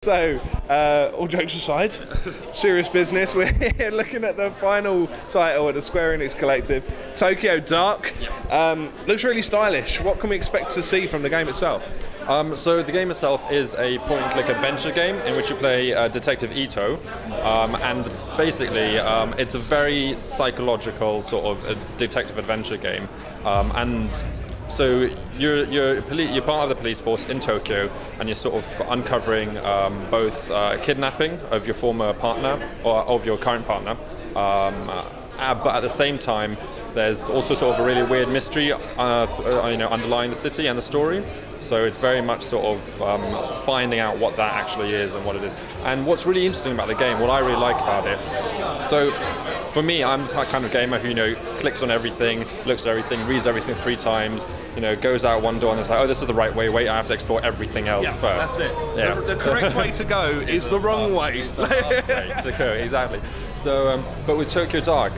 So, all jokes aside, serious business. We're here looking at the final title at the Square Enix Collective, Tokyo Dark. Yes. Looks really stylish. What can we expect to see from the game itself? So the game itself is a point-and-click adventure game in which you play Detective Ito, and basically it's a very psychological sort of a detective adventure game, and so you're part of the police force in Tokyo, and you're sort of uncovering both kidnapping of your former partner or of your current partner, but at the same time there's also sort of a really weird mystery underlying the city and the story. So it's very much sort of finding out what that actually is and what it is. And what's really interesting about the game, what I really like about it, so for me, I'm that kind of gamer who, clicks on everything, looks at everything, reads everything 3 times, goes out one door and it's like, oh, this is the right way, wait, I have to explore everything else first. That's it. Yeah. The correct way to go is the wrong way. It's the last way to go, exactly. So, but with Tokyo Dark,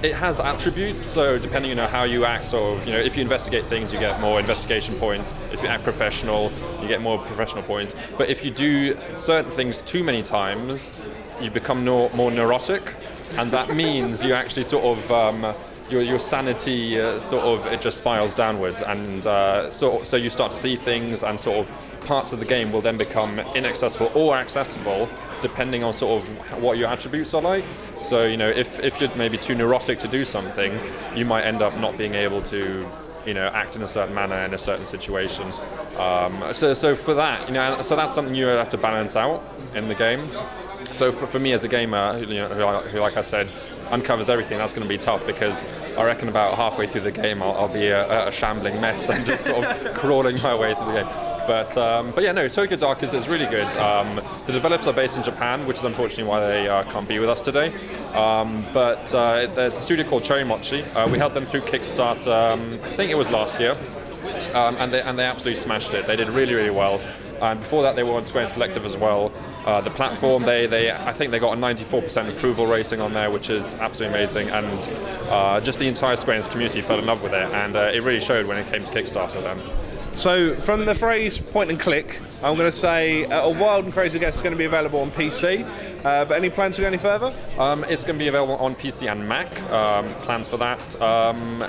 it has attributes. So depending, how you act, sort of, if you investigate things, you get more investigation points. If you act professional, you get more professional points. But if you do certain things too many times, you become more neurotic, and that means you actually sort of your sanity it just spirals downwards, and so you start to see things, and sort of parts of the game will then become inaccessible or accessible depending on sort of what your attributes are like. So if you're maybe too neurotic to do something, you might end up not being able to act in a certain manner in a certain situation. So for that, so that's something you have to balance out in the game. So for me as a gamer, who like I said, uncovers everything, that's going to be tough, because I reckon about halfway through the game I'll be a shambling mess and just sort of crawling my way through the game. But yeah, no, Tokyo Dark is really good. The developers are based in Japan, which is unfortunately why they can't be with us today. But there's a studio called Cherry Mochi. We helped them through Kickstarter, I think it was last year, and they absolutely smashed it. They did really, really well. Before that, they were on Square Enix Collective as well. The platform, I think they got a 94% approval rating on there, which is absolutely amazing, and just the entire Square Enix community fell in love with it, and it really showed when it came to Kickstarter then. So from the phrase point and click, I'm going to say a wild and crazy guess is going to be available on PC. But any plans to go any further? It's going to be available on PC and Mac, plans for that.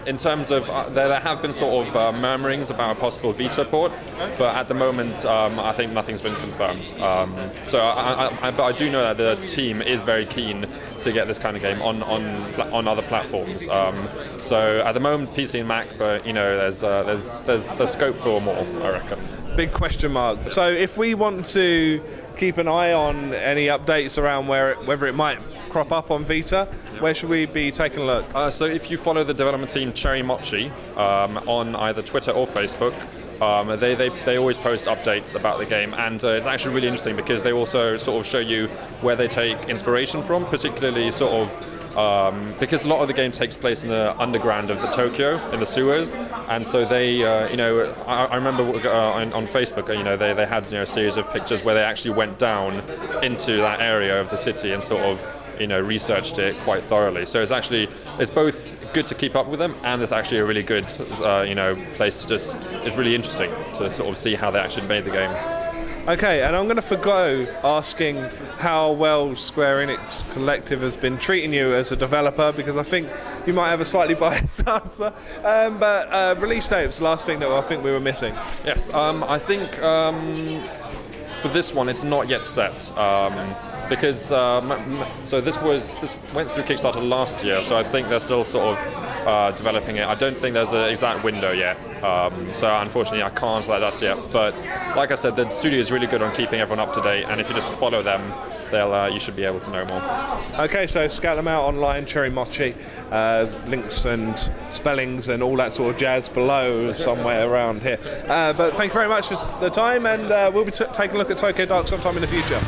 In terms of, there have been sort of murmurings about a possible Vita port, but at the moment I think nothing's been confirmed. But I do know that the team is very keen to get this kind of game on other platforms. So at the moment PC and Mac, but there's scope for more, I reckon. Big question mark. So if we want to keep an eye on any updates around whether it might crop up on Vita, where should we be taking a look? So if you follow the development team Cherry Mochi on either Twitter or Facebook, they always post updates about the game, and it's actually really interesting because they also sort of show you where they take inspiration from, particularly sort of because a lot of the game takes place in the underground of the Tokyo, in the sewers, and so they, I remember on Facebook, they had a series of pictures where they actually went down into that area of the city and sort of researched it quite thoroughly. So it's both good to keep up with them, and it's actually a really good place to it's really interesting to sort of see how they actually made the game. Okay, and I'm going to forgo asking how well Square Enix Collective has been treating you as a developer, because I think you might have a slightly biased answer. But release date's the last thing that I think we were missing. Yes, I think for this one it's not yet set. Because so this went through Kickstarter last year, so I think they're still sort of developing it. I don't think there's an exact window yet, so unfortunately I can't let us yet. But like I said, the studio is really good on keeping everyone up to date, and if you just follow them, you should be able to know more. Okay, so scout them out online, Cherry Mochi, links and spellings and all that sort of jazz below somewhere around here. But thank you very much for the time, and we'll be taking a look at Tokyo Dark sometime in the future.